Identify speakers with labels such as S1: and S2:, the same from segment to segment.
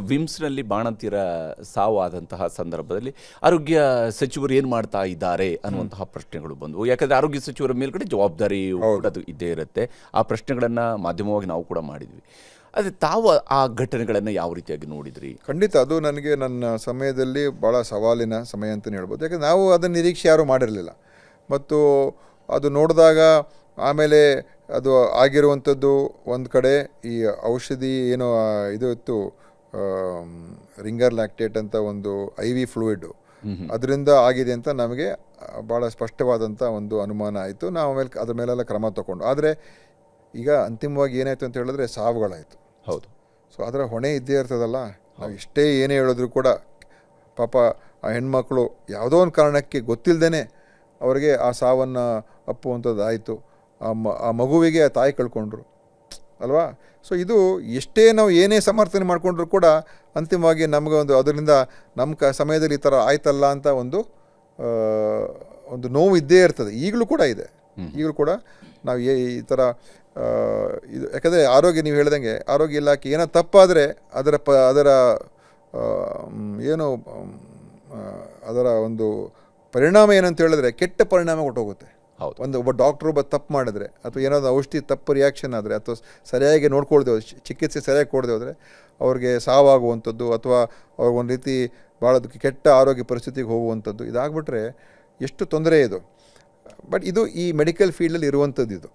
S1: ವಿಮ್ಸ್ನಲ್ಲಿ ಬಾಣಂತಿಯರ ಸಾವು ಆದಂತಹ ಸಂದರ್ಭದಲ್ಲಿ ಆರೋಗ್ಯ ಸಚಿವರು ಏನು ಮಾಡ್ತಾ ಇದ್ದಾರೆ ಅನ್ನುವಂತಹ ಪ್ರಶ್ನೆಗಳು ಬಂದವು. ಯಾಕಂದರೆ ಆರೋಗ್ಯ ಸಚಿವರ ಮೇಲ್ಗಡೆ ಜವಾಬ್ದಾರಿ ಕೂಡ ಅದು ಇದ್ದೇ ಇರುತ್ತೆ. ಆ ಪ್ರಶ್ನೆಗಳನ್ನು ಮಾಧ್ಯಮವಾಗಿ ನಾವು ಕೂಡ ಮಾಡಿದ್ವಿ. ಆದರೆ ತಾವು ಆ ಘಟನೆಗಳನ್ನು ಯಾವ ರೀತಿಯಾಗಿ ನೋಡಿದ್ರಿ?
S2: ಖಂಡಿತ ಅದು ನನಗೆ ನನ್ನ ಸಮಯದಲ್ಲಿ ಭಾಳ ಸವಾಲಿನ ಸಮಯ ಅಂತಲೇ ಹೇಳ್ಬೋದು. ಯಾಕಂದರೆ ನಾವು ಅದನ್ನು ನಿರೀಕ್ಷೆ ಯಾರೂ ಮಾಡಿರಲಿಲ್ಲ. ಮತ್ತು ಅದು ನೋಡಿದಾಗ ಆಮೇಲೆ ಅದು ಆಗಿರುವಂಥದ್ದು ಒಂದು ಕಡೆ ಈ ಔಷಧಿ ಏನೋ ಇದು ಇತ್ತು, ರಿಂಗರ್ ಲ್ಯಾಕ್ಟೇಟ್ ಅಂತ ಒಂದು IV ಫ್ಲೂಯಿಡು, ಅದರಿಂದ ಆಗಿದೆ ಅಂತ ನಮಗೆ ಭಾಳ ಸ್ಪಷ್ಟವಾದಂಥ ಒಂದು ಅನುಮಾನ ಆಯಿತು. ನಾವು ಆಮೇಲೆ ಅದ್ರ ಮೇಲೆಲ್ಲ ಕ್ರಮ ತಗೊಂಡು, ಆದರೆ ಈಗ ಅಂತಿಮವಾಗಿ ಏನಾಯಿತು ಅಂತ ಹೇಳಿದ್ರೆ ಸಾವುಗಳಾಯಿತು.
S1: ಹೌದು.
S2: ಸೊ ಅದರ ಹೊಣೆ ಇದ್ದೇ ಇರ್ತದಲ್ಲ. ನಾವು ಎಷ್ಟೇ ಏನೇ ಹೇಳಿದ್ರು ಕೂಡ ಪಾಪ ಆ ಹೆಣ್ಮಕ್ಳು ಯಾವುದೋ ಒಂದು ಕಾರಣಕ್ಕೆ ಗೊತ್ತಿಲ್ಲದೇ ಅವರಿಗೆ ಆ ಸಾವನ್ನು ಅಪ್ಪುವಂಥದ್ದು ಆಯಿತು. ಆ ಮಗುವಿಗೆ ಆ ತಾಯಿ ಕಳ್ಕೊಂಡ್ರು ಅಲ್ವಾ. ಸೊ ಇದು ಎಷ್ಟೇ ನಾವು ಏನೇ ಸಮರ್ಥನೆ ಮಾಡಿಕೊಂಡ್ರು ಕೂಡ ಅಂತಿಮವಾಗಿ ನಮಗೆ ಅದರಿಂದ ನಮ್ಮ ಸಮಯದಲ್ಲಿ ಈ ಥರ ಆಯ್ತಲ್ಲ ಅಂತ ಒಂದು ನೋವು ಇದ್ದೇ ಇರ್ತದೆ. ಈಗಲೂ ಕೂಡ ಇದೆ. ಈಗಲೂ ಕೂಡ ನಾವು ಈ ಥರ ಇದು, ಯಾಕಂದರೆ ಆರೋಗ್ಯ, ನೀವು ಹೇಳ್ದಂಗೆ ಆರೋಗ್ಯ ಇಲಾಖೆ ಏನೋ ತಪ್ಪಾದರೆ ಅದರ ಏನು ಅದರ ಒಂದು ಪರಿಣಾಮ ಏನಂತ ಹೇಳಿದ್ರೆ ಕೆಟ್ಟ ಪರಿಣಾಮ ಕೊಟ್ಟೋಗುತ್ತೆ. ಒಬ್ಬ ಡಾಕ್ಟ್ರು ತಪ್ಪು ಮಾಡಿದ್ರೆ, ಅಥವಾ ಏನಾದರೂ ಔಷಧಿ ತಪ್ಪು ರಿಯಾಕ್ಷನ್ ಆದರೆ, ಅಥವಾ ಸರಿಯಾಗಿ ನೋಡ್ಕೊಳ್ದೆ ಹೋದ್ರೆ, ಚಿಕಿತ್ಸೆ ಸರಿಯಾಗಿ ಕೊಡದೆ ಹೋದರೆ ಅವ್ರಿಗೆ ಸಾವಾಗುವಂಥದ್ದು, ಅಥವಾ ಅವ್ರಿಗೆ ಒಂದು ರೀತಿ ಭಾಳ ಕೆಟ್ಟ ಆರೋಗ್ಯ ಪರಿಸ್ಥಿತಿಗೆ ಹೋಗುವಂಥದ್ದು, ಇದಾಗ್ಬಿಟ್ರೆ ಎಷ್ಟು ತೊಂದರೆ ಇದು. ಬಟ್ ಇದು ಈ ಮೆಡಿಕಲ್ ಫೀಲ್ಡಲ್ಲಿ ಇರುವಂಥದ್ದು. ಇದು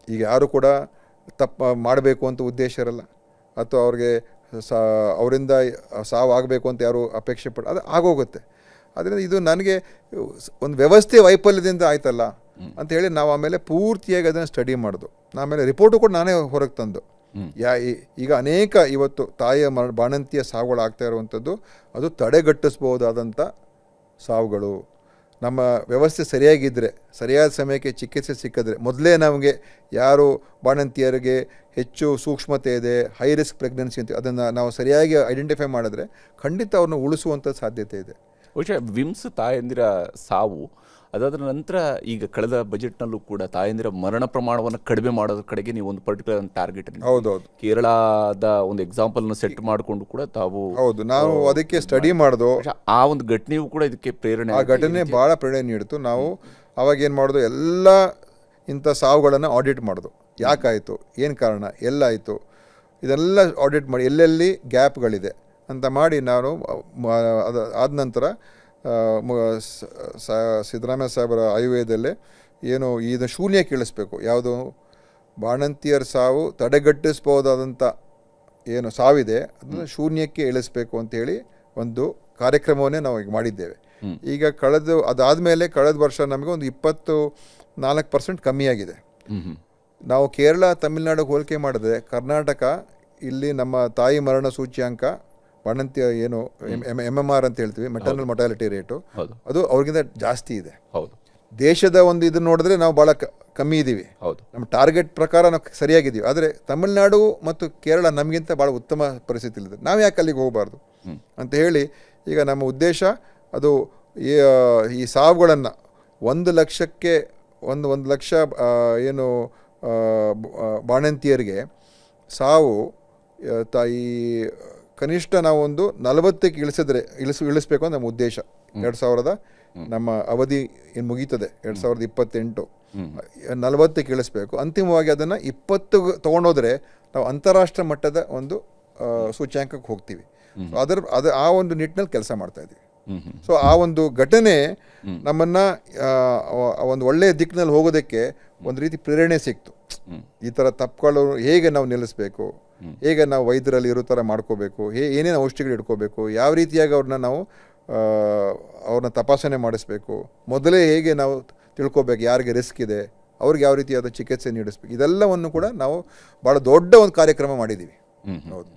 S2: ಈಗ ಯಾರು ಕೂಡ ತಪ್ಪು ಮಾಡಬೇಕು ಅಂತ ಉದ್ದೇಶ ಇರಲ್ಲ, ಅಥವಾ ಅವ್ರಿಗೆ ಅವರಿಂದ ಸಾವಾಗಬೇಕು ಅಂತ ಯಾರು ಅಪೇಕ್ಷೆ ಅದು ಆಗೋಗುತ್ತೆ. ಅದರಿಂದ ಇದು ನನಗೆ ಒಂದು ವ್ಯವಸ್ಥೆ ವೈಫಲ್ಯದಿಂದ ಆಯ್ತಲ್ಲ ಅಂತ ಹೇಳಿ ನಾವು ಆಮೇಲೆ ಪೂರ್ತಿಯಾಗಿ ಅದನ್ನು ಸ್ಟಡಿ ಮಾಡೋದು. ಆಮೇಲೆ ರಿಪೋರ್ಟು ಕೂಡ ನಾನೇ ಹೊರಗೆ ತಂದು, ಈಗ ಅನೇಕ ಇವತ್ತು ತಾಯಿಯ ಬಾಣಂತಿಯ ಸಾವುಗಳಾಗ್ತಾ ಇರುವಂಥದ್ದು ಅದು ತಡೆಗಟ್ಟಿಸ್ಬೋದಾದಂಥ ಸಾವುಗಳು. ನಮ್ಮ ವ್ಯವಸ್ಥೆ ಸರಿಯಾಗಿದ್ದರೆ, ಸರಿಯಾದ ಸಮಯಕ್ಕೆ ಚಿಕಿತ್ಸೆ ಸಿಕ್ಕಿದ್ರೆ, ಮೊದಲೇ ನಮಗೆ ಯಾರು ಬಾಣಂತಿಯರಿಗೆ ಹೆಚ್ಚು ಸೂಕ್ಷ್ಮತೆ ಇದೆ, ಹೈ ರಿಸ್ಕ್ ಪ್ರೆಗ್ನೆನ್ಸಿ ಅಂತ, ಅದನ್ನು ನಾವು ಸರಿಯಾಗಿ ಐಡೆಂಟಿಫೈ ಮಾಡಿದ್ರೆ ಖಂಡಿತ ಅವ್ರನ್ನ ಉಳಿಸುವಂಥ ಸಾಧ್ಯತೆ ಇದೆ.
S1: ಬಹುಶಃ ವಿಮ್ಸ್ ತಾಯಂದಿರ ಸಾವು ಅದಾದ ನಂತರ ಈಗ ಕಳೆದ ಬಜೆಟ್ನಲ್ಲೂ ಕೂಡ ತಾಯಂದಿರ ಮರಣ ಪ್ರಮಾಣವನ್ನು ಕಡಿಮೆ ಮಾಡೋದ್ರ ಕಡೆಗೆ ನೀವು ಒಂದು ಪರ್ಟಿಕ್ಯುಲರ್ ಟಾರ್ಗೆಟ್,
S2: ಹೌದೌದು,
S1: ಕೇರಳದ ಒಂದು ಎಕ್ಸಾಂಪಲ್ನ ಸೆಟ್ ಮಾಡಿಕೊಂಡು ಕೂಡ ತಾವು,
S2: ಹೌದು, ನಾವು ಅದಕ್ಕೆ ಸ್ಟಡಿ ಮಾಡೋದು.
S1: ಆ ಒಂದು ಘಟನೆಯೂ ಕೂಡ ಇದಕ್ಕೆ ಪ್ರೇರಣೆ,
S2: ಆ ಘಟನೆ ಭಾಳ ಪ್ರೇರಣೆ ನೀಡಿತು. ನಾವು ಅವಾಗ ಏನು ಮಾಡೋದು, ಎಲ್ಲ ಇಂಥ ಸಾವುಗಳನ್ನು ಆಡಿಟ್ ಮಾಡೋದು. ಯಾಕಾಯಿತು, ಏನು ಕಾರಣ, ಎಲ್ಲಾಯಿತು, ಇದೆಲ್ಲ ಆಡಿಟ್ ಮಾಡಿ ಎಲ್ಲೆಲ್ಲಿ ಗ್ಯಾಪ್ಗಳಿದೆ ಅಂತ ಮಾಡಿ ನಾನು ಆದ ನಂತರ ಸಿದ್ದರಾಮಯ್ಯ ಸಾಹೇಬರ ಆಯುರ್ವೇದಲ್ಲೇ ಏನು ಇದನ್ನು ಶೂನ್ಯಕ್ಕೆ ಇಳಿಸ್ಬೇಕು, ಯಾವುದು ಬಾಣಂತಿಯರ ಸಾವು ತಡೆಗಟ್ಟಿಸ್ಬೋದಾದಂಥ ಏನು ಸಾವಿದೆ ಅದನ್ನು ಶೂನ್ಯಕ್ಕೆ ಇಳಿಸ್ಬೇಕು ಅಂತೇಳಿ ಒಂದು ಕಾರ್ಯಕ್ರಮವನ್ನೇ ನಾವು ಈಗ ಮಾಡಿದ್ದೇವೆ. ಈಗ ಅದಾದಮೇಲೆ ಕಳೆದ ವರ್ಷ ನಮಗೆ ಒಂದು 24% ಕಮ್ಮಿಯಾಗಿದೆ. ನಾವು ಕೇರಳ ತಮಿಳುನಾಡಿಗೆ ಹೋಲಿಕೆ ಮಾಡಿದ್ರೆ ಕರ್ನಾಟಕ ಇಲ್ಲಿ ನಮ್ಮ ತಾಯಿ ಮರಣ ಸೂಚ್ಯಾಂಕ ಬಾಣಂತಿಯ ಏನು MMR ಅಂತ ಹೇಳ್ತೀವಿ, ಮೆಟರ್ನಲ್ ಮೊರ್ಟಾಲಿಟಿ ರೇಟು, ಅದು ಅವ್ರಿಗಿಂತ ಜಾಸ್ತಿ ಇದೆ. ದೇಶದ ಒಂದು ಇದನ್ನು ನೋಡಿದ್ರೆ ನಾವು ಭಾಳ ಕಮ್ಮಿ ಇದ್ದೀವಿ. ನಮ್ಮ ಟಾರ್ಗೆಟ್ ಪ್ರಕಾರ ನಾವು ಸರಿಯಾಗಿದ್ದೀವಿ. ಆದರೆ ತಮಿಳುನಾಡು ಮತ್ತು ಕೇರಳ ನಮಗಿಂತ ಭಾಳ ಉತ್ತಮ ಪರಿಸ್ಥಿತಿಲಿದೆ. ನಾವು ಯಾಕೆ ಅಲ್ಲಿಗೆ ಹೋಗಬಾರ್ದು ಅಂತ ಹೇಳಿ ಈಗ ನಮ್ಮ ಉದ್ದೇಶ ಅದು ಈ ಸಾವುಗಳನ್ನು 1 ಲಕ್ಷಕ್ಕೆ ಒಂದು ಲಕ್ಷ ಏನು ಬಾಣಂತಿಯರಿಗೆ ಸಾವು ತಾಯಿ ಕನಿಷ್ಠ ನಾವು ಒಂದು 40ಕ್ಕೆ ಇಳಿಸ್ಬೇಕು ಅಂತ ನಮ್ಮ ಉದ್ದೇಶ. 2000 ನಮ್ಮ ಅವಧಿ ಏನು ಮುಗೀತದೆ 2028, 40ಕ್ಕೆ ಇಳಿಸ್ಬೇಕು. ಅಂತಿಮವಾಗಿ ಅದನ್ನು 20 ತೊಗೊಂಡೋದ್ರೆ ನಾವು ಅಂತಾರಾಷ್ಟ್ರೀಯ ಮಟ್ಟದ ಒಂದು ಸೂಚ್ಯಾಂಕಕ್ಕೆ ಹೋಗ್ತೀವಿ. ಆ ಒಂದು ನಿಟ್ಟಿನಲ್ಲಿ ಕೆಲಸ ಮಾಡ್ತಾ ಇದ್ದೀವಿ. ಸೊ ಆ ಒಂದು ಘಟನೆ ನಮ್ಮನ್ನು ಒಂದು ಒಳ್ಳೆಯ ದಿಕ್ಕಿನಲ್ಲಿ ಹೋಗೋದಕ್ಕೆ ಒಂದು ರೀತಿ ಪ್ರೇರಣೆ ಸಿಕ್ತು. ಈ ಥರ ತಪ್ಪುಗಳು ಹೇಗೆ ನಾವು ನಿಲ್ಲಿಸಬೇಕು, ಹೇಗೆ ನಾವು ವೈದ್ಯರಲ್ಲಿ ಇರೋ ಥರ ಮಾಡ್ಕೋಬೇಕು, ಏನೇನು ಔಷಧಿಗಳು ಇಟ್ಕೋಬೇಕು, ಯಾವ ರೀತಿಯಾಗಿ ಅವ್ರನ್ನ ತಪಾಸಣೆ ಮಾಡಿಸ್ಬೇಕು, ಮೊದಲೇ ಹೇಗೆ ನಾವು ತಿಳ್ಕೊಬೇಕು ಯಾರಿಗೆ ರಿಸ್ಕ್ ಇದೆ, ಅವ್ರಿಗೆ ಯಾವ ರೀತಿಯಾದ ಚಿಕಿತ್ಸೆ ನೀಡಿಸ್ಬೇಕು, ಇದೆಲ್ಲವನ್ನು ಕೂಡ ನಾವು ಭಾಳ ದೊಡ್ಡ ಒಂದು ಕಾರ್ಯಕ್ರಮ ಮಾಡಿದ್ದೀವಿ. ಹೌದು.